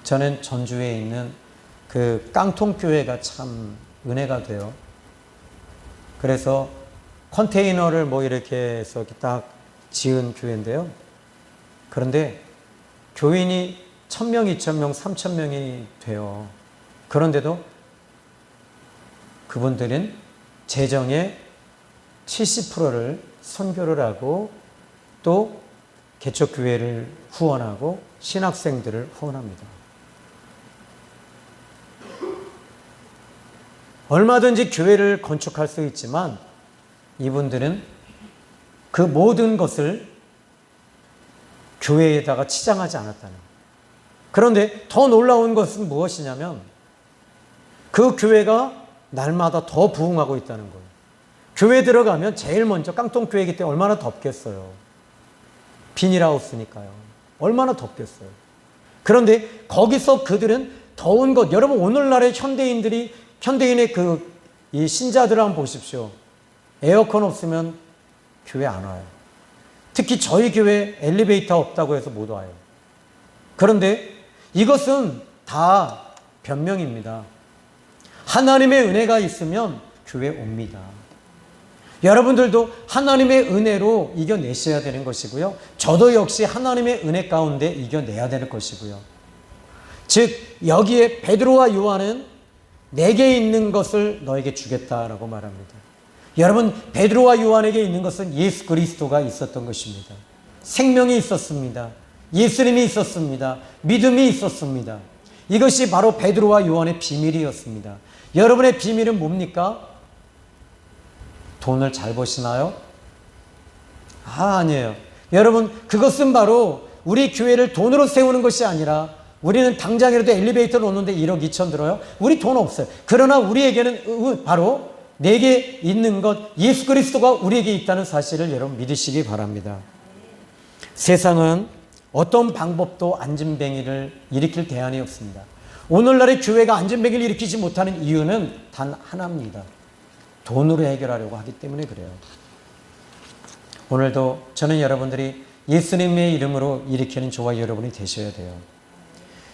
저는 전주에 있는 그 깡통교회가 참 은혜가 돼요. 그래서 컨테이너를 이렇게 해서 이렇게 딱 지은 교회인데요. 그런데 교인이 1000명, 2000명, 3000명이 돼요. 그런데도 그분들은 재정의 70%를 선교를 하고 또 개척교회를 후원하고 신학생들을 후원합니다. 얼마든지 교회를 건축할 수 있지만 이분들은 그 모든 것을 교회에다가 치장하지 않았다는 거예요. 그런데 더 놀라운 것은 무엇이냐면 그 교회가 날마다 더 부흥하고 있다는 거예요. 교회 들어가면 제일 먼저 깡통교회이기 때문에 얼마나 덥겠어요. 비닐하우스니까요. 얼마나 덥겠어요. 그런데 거기서 그들은 더운 것, 여러분 오늘날의 현대인의 이 신자들을 한번 보십시오. 에어컨 없으면 교회 안 와요. 특히 저희 교회 엘리베이터 없다고 해서 못 와요. 그런데 이것은 다 변명입니다. 하나님의 은혜가 있으면 교회 옵니다. 여러분들도 하나님의 은혜로 이겨내셔야 되는 것이고요. 저도 역시 하나님의 은혜 가운데 이겨내야 되는 것이고요. 즉 여기에 베드로와 요한은 내게 있는 것을 너에게 주겠다라고 말합니다. 여러분, 베드로와 요한에게 있는 것은 예수 그리스도가 있었던 것입니다. 생명이 있었습니다. 예수님이 있었습니다. 믿음이 있었습니다. 이것이 바로 베드로와 요한의 비밀이었습니다. 여러분의 비밀은 뭡니까? 돈을 잘 버시나요? 아니에요. 여러분, 그것은 바로 우리 교회를 돈으로 세우는 것이 아니라, 우리는 당장이라도 엘리베이터를 놓는데 1억 2천 들어요? 우리 돈 없어요. 그러나 우리에게는 바로 내게 있는 것, 예수 그리스도가 우리에게 있다는 사실을 여러분 믿으시기 바랍니다. 세상은 어떤 방법도 안진뱅이를 일으킬 대안이 없습니다. 오늘날의 교회가 안진뱅이를 일으키지 못하는 이유는 단 하나입니다. 돈으로 해결하려고 하기 때문에 그래요. 오늘도 저는 여러분들이 예수님의 이름으로 일으키는 저와 여러분이 되셔야 돼요.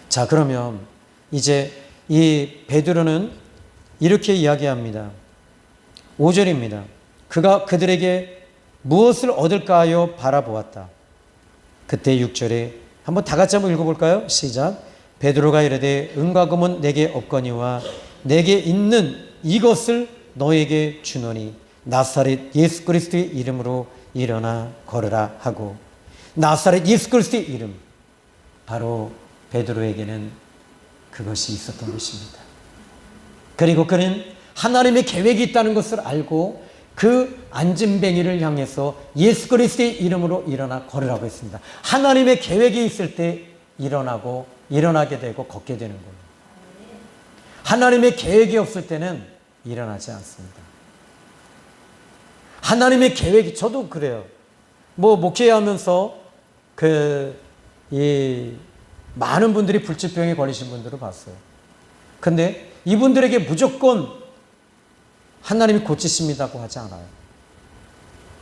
자, 그러면 이제 이 베드로는 이렇게 이야기합니다. 5절입니다. 그가 그들에게 무엇을 얻을까요? 바라보았다. 그때 6절에 한번 다 같이 한번 읽어볼까요? 시작. 베드로가 이르되 은과 금은 내게 없거니와 내게 있는 이것을 너에게 주노니 나사렛 예수 그리스도의 이름으로 일어나 걸으라 하고, 나사렛 예수 그리스도의 이름, 바로 베드로에게는 그것이 있었던 것입니다. 그리고 그는 하나님의 계획이 있다는 것을 알고 그 안진뱅이를 향해서 예수 그리스도의 이름으로 일어나 걸으라고 했습니다. 하나님의 계획이 있을 때 일어나게 되고 걷게 되는 거예요. 하나님의 계획이 없을 때는 일어나지 않습니다. 하나님의 계획이, 저도 그래요. 목회하면서 많은 분들이 불치병에 걸리신 분들을 봤어요. 근데 이분들에게 무조건 하나님이 고치십니다고 하지 않아요.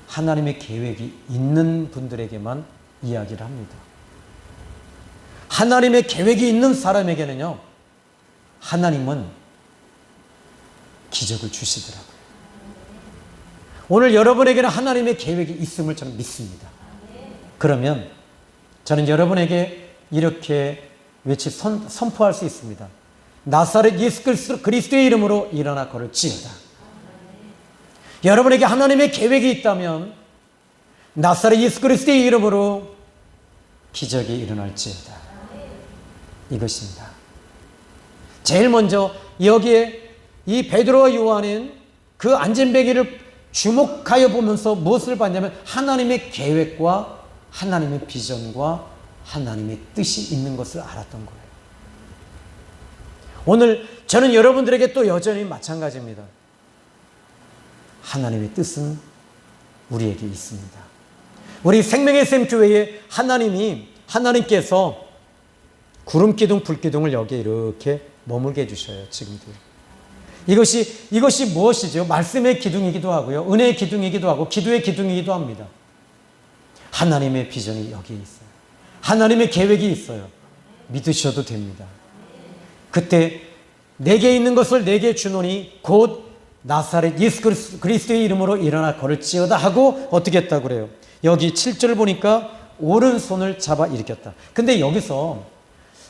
하나님의 계획이 있는 분들에게만 이야기를 합니다. 하나님의 계획이 있는 사람에게는요, 하나님은 기적을 주시더라고요. 오늘 여러분에게는 하나님의 계획이 있음을 저는 믿습니다. 그러면 저는 여러분에게 이렇게 선포할 수 있습니다. 나사렛 예수 그리스도의 이름으로 일어나 걸을지어다. 여러분에게 하나님의 계획이 있다면 나사렛 예수 그리스도의 이름으로 기적이 일어날지어다. 이것입니다. 제일 먼저 여기에 이 베드로와 요한은 그 안진뱅이를 주목하여 보면서 무엇을 봤냐면 하나님의 계획과 하나님의 비전과 하나님의 뜻이 있는 것을 알았던 거예요. 오늘 저는 여러분들에게 또 여전히 마찬가지입니다. 하나님의 뜻은 우리에게 있습니다. 우리 생명의 샘 교회에 하나님께서 구름 기둥, 불 기둥을 여기에 이렇게 머물게 해주셔요. 지금도. 이것이 무엇이죠? 말씀의 기둥이기도 하고요. 은혜의 기둥이기도 하고 기도의 기둥이기도 합니다. 하나님의 비전이 여기에 있어요. 하나님의 계획이 있어요. 믿으셔도 됩니다. 그때 내게 있는 것을 내게 주노니 곧 나사렛 예수 그리스도의 이름으로 일어나 걸을지어다 하고 어떻게 했다고 그래요? 여기 7절 보니까 오른손을 잡아 일으켰다. 근데 여기서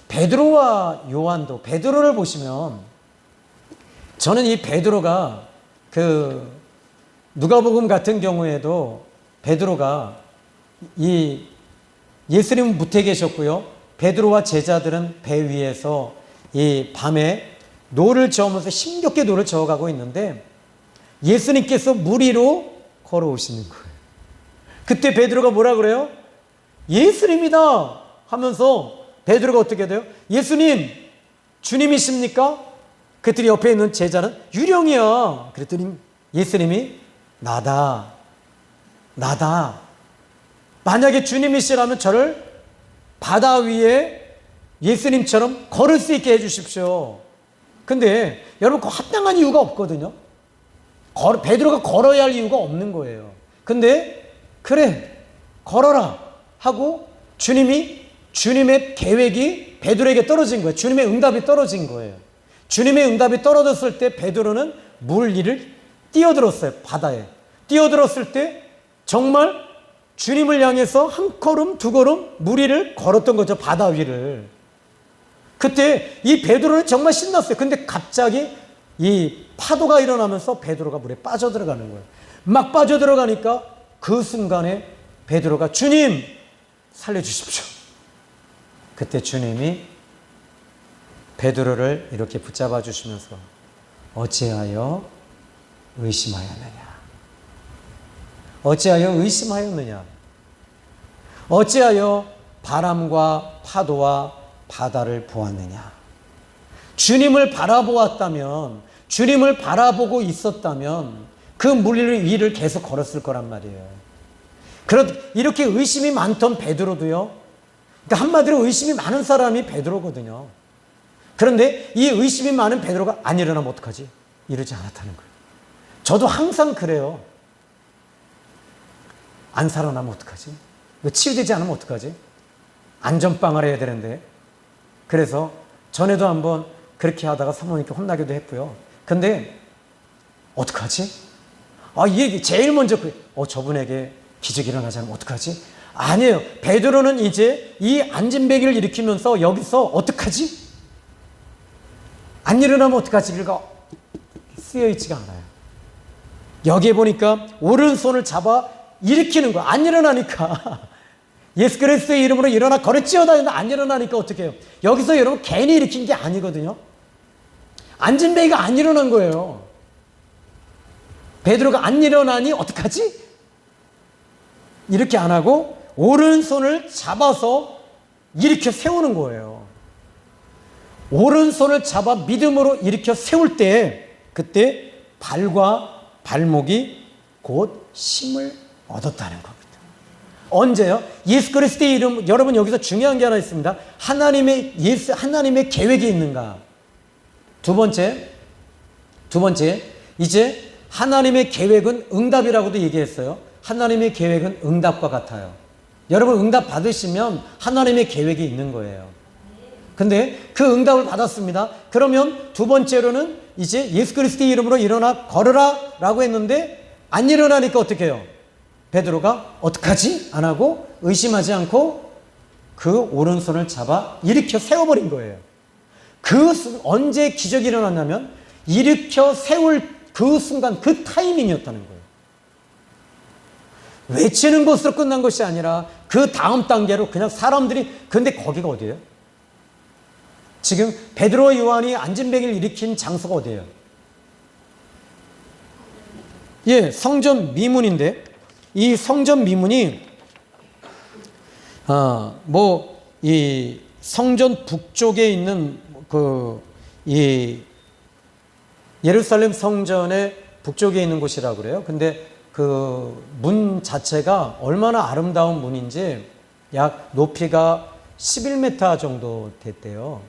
베드로와 요한도, 베드로를 보시면 저는 이 베드로가 누가복음 같은 경우에도 베드로가 이 예수님은 무태 계셨고요. 베드로와 제자들은 배 위에서 이 밤에 노를 저으면서 힘겹게 노를 저어가고 있는데 예수님께서 물 위로 걸어오시는 거예요. 그때 베드로가 뭐라 그래요? 예수님이다 하면서 베드로가 어떻게 돼요? 예수님, 주님이십니까? 그랬더니 옆에 있는 제자는 유령이야. 그랬더니 예수님이 나다. 만약에 주님이시라면 저를 바다 위에 예수님처럼 걸을 수 있게 해주십시오. 근데 여러분 그 합당한 이유가 없거든요. 베드로가 걸어야 할 이유가 없는 거예요. 근데 그래 걸어라 하고 주님의 계획이 베드로에게 떨어진 거예요. 주님의 응답이 떨어진 거예요. 주님의 응답이 떨어졌을 때 베드로는 물 위를 뛰어들었어요. 바다에 뛰어들었을 때 정말 주님을 향해서 한 걸음 두 걸음 물 위를 걸었던 거죠. 바다 위를. 그때 이 베드로는 정말 신났어요. 근데 갑자기 이 파도가 일어나면서 베드로가 물에 빠져들어가는 거예요. 막 빠져들어가니까 그 순간에 베드로가 주님 살려주십시오. 그때 주님이 베드로를 이렇게 붙잡아 주시면서 어찌하여 의심하였느냐? 어찌하여 의심하였느냐? 어찌하여 바람과 파도와 바다를 보았느냐? 주님을 바라보았다면, 주님을 바라보고 있었다면 그 물 위를 계속 걸었을 거란 말이에요. 이렇게 의심이 많던 베드로도요, 그러니까 한마디로 의심이 많은 사람이 베드로거든요. 그런데 이 의심이 많은 베드로가 안 일어나면 어떡하지? 이러지 않았다는 거예요. 저도 항상 그래요. 안 살아나면 어떡하지? 이거 치유되지 않으면 어떡하지? 안전빵을 해야 되는데. 그래서 전에도 한번 그렇게 하다가 사모님께 혼나기도 했고요. 근데 어떡하지? 이 얘기 제일 먼저 저분에게 기적이 일어나지 않으면 어떡하지? 아니에요. 베드로는 이제 이 안진뱅이를 일으키면서 여기서 어떡하지? 안 일어나면 어떡하지? 그러니까 쓰여있지가 않아요. 여기에 보니까 오른손을 잡아 일으키는 거야. 안 일어나니까. 예수 그리스도의 이름으로 일어나 걸을지어다 했는데 안 일어나니까 어떻게 해요? 여기서 여러분 괜히 일으킨 게 아니거든요. 안진뱅이가 안 일어난 거예요. 베드로가 안 일어나니 어떡하지? 이렇게 안 하고 오른손을 잡아서 일으켜 세우는 거예요. 오른손을 잡아 믿음으로 일으켜 세울 때 그때 발과 발목이 곧 힘을 얻었다는 겁니다. 언제요? 예수 그리스도의 이름. 여러분 여기서 중요한 게 하나 있습니다. 하나님의 계획이 있는가? 두 번째 이제 하나님의 계획은 응답이라고도 얘기했어요. 하나님의 계획은 응답과 같아요. 여러분 응답 받으시면 하나님의 계획이 있는 거예요. 근데 그 응답을 받았습니다. 그러면 두 번째로는 이제 예수 그리스도의 이름으로 일어나 걸으라 라고 했는데 안 일어나니까 어떻게 해요? 베드로가 어떡하지? 안 하고 의심하지 않고 그 오른손을 잡아 일으켜 세워버린 거예요. 언제 기적이 일어났냐면 일으켜 세울 그 순간, 그 타이밍이었다는 거예요. 외치는 것으로 끝난 것이 아니라 그 다음 단계로 그냥 사람들이. 근데 거기가 어디예요? 지금 베드로와 요한이 안진뱅이를 일으킨 장소가 어디예요? 예, 성전 미문인데 이 성전 미문이 이 성전 북쪽에 있는 이 예루살렘 성전의 북쪽에 있는 곳이라고 그래요. 근데 그 문 자체가 얼마나 아름다운 문인지 약 높이가 11m 정도 됐대요.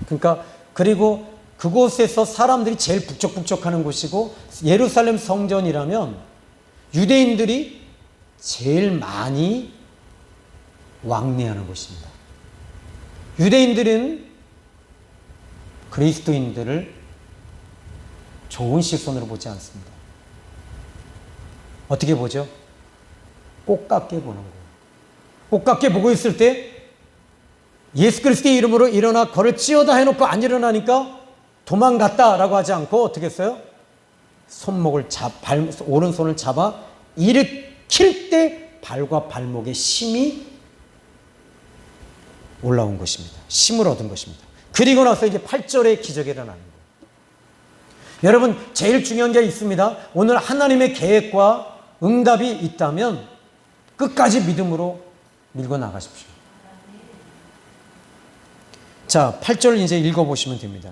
그러니까 그리고 그곳에서 사람들이 제일 북적북적하는 곳이고 예루살렘 성전이라면 유대인들이 제일 많이 왕래하는 곳입니다. 유대인들은 그리스도인들을 좋은 시선으로 보지 않습니다. 어떻게 보죠? 꽃같게 보는 거예요. 꽃같게 보고 있을 때 예수 그리스도의 이름으로 일어나 걸을지어다 해놓고 안 일어나니까 도망갔다라고 하지 않고 어떻게 했어요? 오른손을 잡아 일으킬 때 발과 발목에 힘이 올라온 것입니다. 힘을 얻은 것입니다. 그리고 나서 이제 8절에 기적이 일어나는 거예요. 여러분 제일 중요한 게 있습니다. 오늘 하나님의 계획과 응답이 있다면 끝까지 믿음으로 밀고 나가십시오. 자, 8절 이제 읽어보시면 됩니다.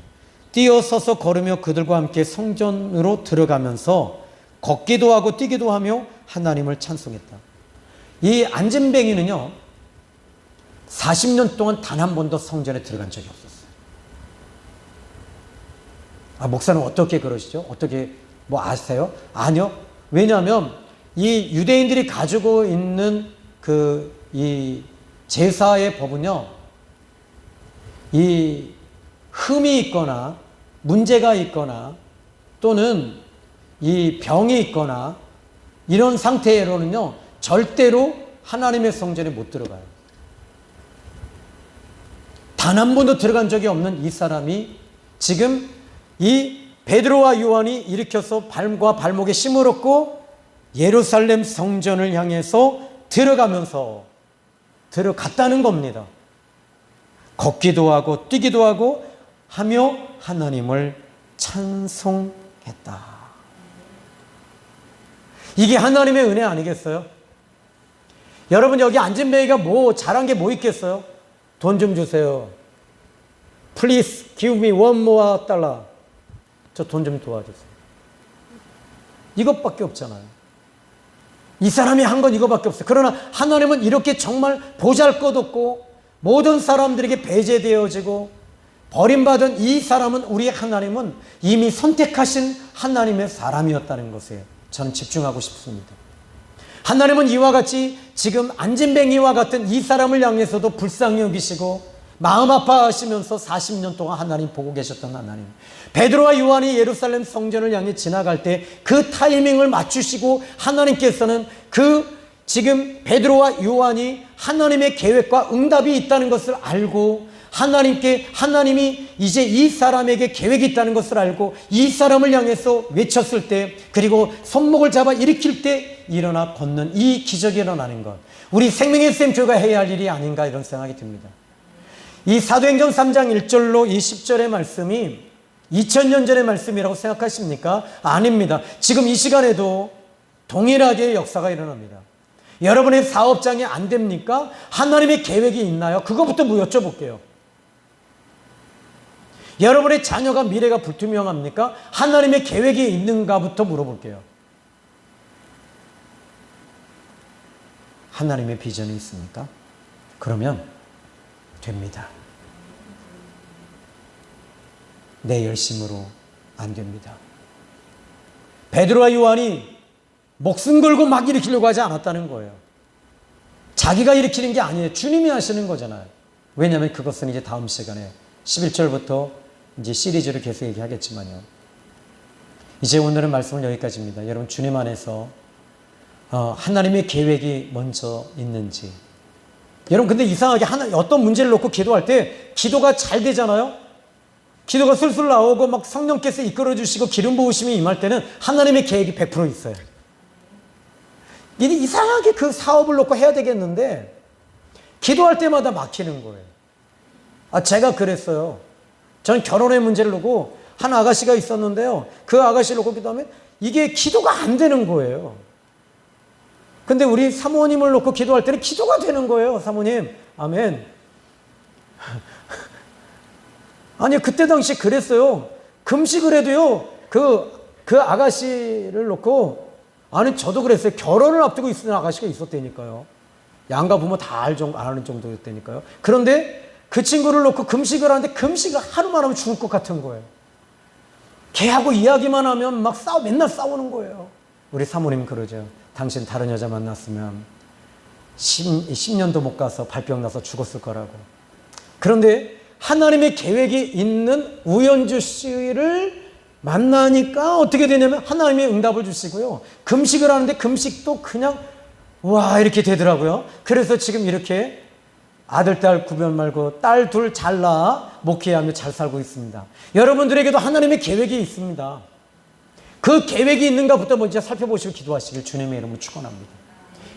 뛰어서서 걸으며 그들과 함께 성전으로 들어가면서 걷기도 하고 뛰기도 하며 하나님을 찬송했다. 이 안진뱅이는요 40년 동안 단 한 번도 성전에 들어간 적이 없었어요. 목사는 어떻게 그러시죠? 어떻게 아세요? 아니요. 왜냐하면 이 유대인들이 가지고 있는 이 제사의 법은요, 이 흠이 있거나 문제가 있거나 또는 이 병이 있거나 이런 상태로는요 절대로 하나님의 성전에 못 들어가요. 단 한 번도 들어간 적이 없는 이 사람이 지금 이 베드로와 요한이 일으켜서 발과 발목에 힘을 얻고 예루살렘 성전을 향해서 들어가면서 들어갔다는 겁니다. 걷기도 하고 뛰기도 하고 하며 하나님을 찬송했다. 이게 하나님의 은혜 아니겠어요? 여러분 여기 안진뱅이가 뭐 잘한 게 뭐 있겠어요? 돈 좀 주세요. Please give me one more dollar. 저 돈 좀 도와주세요. 이것밖에 없잖아요. 이 사람이 한 건 이거밖에 없어요. 그러나 하나님은 이렇게 정말 보잘것없고 모든 사람들에게 배제되어지고 버림받은 이 사람은, 우리 하나님은 이미 선택하신 하나님의 사람이었다는 것에 저는 집중하고 싶습니다. 하나님은 이와 같이 지금 안진뱅이와 같은 이 사람을 향해서도 불쌍히 여기시고 마음 아파하시면서 40년 동안 하나님 보고 계셨던 하나님, 베드로와 요한이 예루살렘 성전을 향해 지나갈 때 그 타이밍을 맞추시고 하나님께서는 지금 베드로와 요한이 하나님의 계획과 응답이 있다는 것을 알고 하나님이 이제 이 사람에게 계획이 있다는 것을 알고 이 사람을 향해서 외쳤을 때, 그리고 손목을 잡아 일으킬 때 일어나 걷는 이 기적이 일어나는 것, 우리 생명의 쌤조가 해야 할 일이 아닌가, 이런 생각이 듭니다. 이 사도행전 3장 1절로 이 10절의 말씀이 2000년 전의 말씀이라고 생각하십니까? 아닙니다. 지금 이 시간에도 동일하게 역사가 일어납니다. 여러분의 사업장이 안 됩니까? 하나님의 계획이 있나요? 그거부터 여쭤볼게요. 여러분의 자녀가 미래가 불투명합니까? 하나님의 계획이 있는가부터 물어볼게요. 하나님의 비전이 있습니까? 그러면 됩니다. 내 열심으로 안 됩니다. 베드로와 요한이 목숨 걸고 막 일으키려고 하지 않았다는 거예요. 자기가 일으키는 게 아니에요. 주님이 하시는 거잖아요. 왜냐하면 그것은 이제 다음 시간에 11절부터 이제 시리즈를 계속 얘기하겠지만요. 이제 오늘은 말씀은 여기까지입니다. 여러분, 주님 안에서 하나님의 계획이 먼저 있는지. 여러분, 근데 이상하게 어떤 문제를 놓고 기도할 때 기도가 잘 되잖아요. 기도가 술술 나오고 막 성령께서 이끌어 주시고 기름 부으심이 임할 때는 하나님의 계획이 100% 있어요. 이상하게 그 사업을 놓고 해야 되겠는데 기도할 때마다 막히는 거예요. 제가 그랬어요. 저는 결혼의 문제를 놓고 한 아가씨가 있었는데요. 그 아가씨를 놓고 기도하면 이게 기도가 안 되는 거예요. 근데 우리 사모님을 놓고 기도할 때는 기도가 되는 거예요. 사모님, 아멘. 아니, 그때 당시 그랬어요. 금식을 해도요, 그 아가씨를 놓고, 아니, 저도 그랬어요. 결혼을 앞두고 있는 아가씨가 있었다니까요. 양가 부모 다 아는 정도였다니까요. 그런데 그 친구를 놓고 금식을 하는데 금식을 하루만 하면 죽을 것 같은 거예요. 걔하고 이야기만 하면 막 맨날 싸우는 거예요. 우리 사모님 그러죠. 당신 다른 여자 만났으면 10년도 못 가서 발병 나서 죽었을 거라고. 그런데 하나님의 계획이 있는 우연주 씨를 만나니까 어떻게 되냐면 하나님의 응답을 주시고요. 금식을 하는데 금식도 그냥 와 이렇게 되더라고요. 그래서 지금 이렇게 아들, 딸 구별 말고 딸 둘 잘 낳아 목회하며 잘 살고 있습니다. 여러분들에게도 하나님의 계획이 있습니다. 그 계획이 있는가부터 먼저 살펴보시고 기도하시길 주님의 이름으로 축원합니다.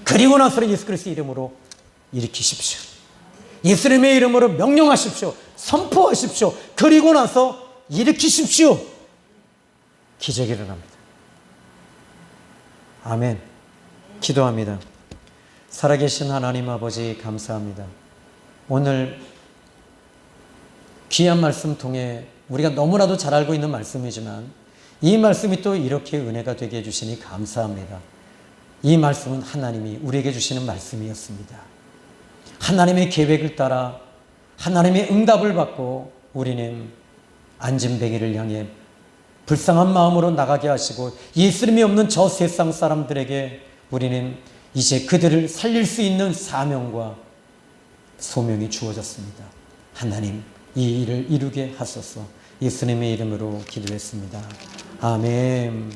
그리고 나서는 예수 그리스도의 이름으로 일으키십시오. 예수님의 이름으로 명령하십시오. 선포하십시오. 그리고 나서 일으키십시오. 기적이 일어납니다. 아멘. 기도합니다. 살아계신 하나님 아버지 감사합니다. 오늘 귀한 말씀 통해 우리가 너무나도 잘 알고 있는 말씀이지만 이 말씀이 또 이렇게 은혜가 되게 해주시니 감사합니다. 이 말씀은 하나님이 우리에게 주시는 말씀이었습니다. 하나님의 계획을 따라 하나님의 응답을 받고 우리는 안진뱅이를 향해 불쌍한 마음으로 나가게 하시고 예수님이 없는 저 세상 사람들에게 우리는 이제 그들을 살릴 수 있는 사명과 소명이 주어졌습니다. 하나님 이 일을 이루게 하소서. 예수님의 이름으로 기도했습니다. 아멘.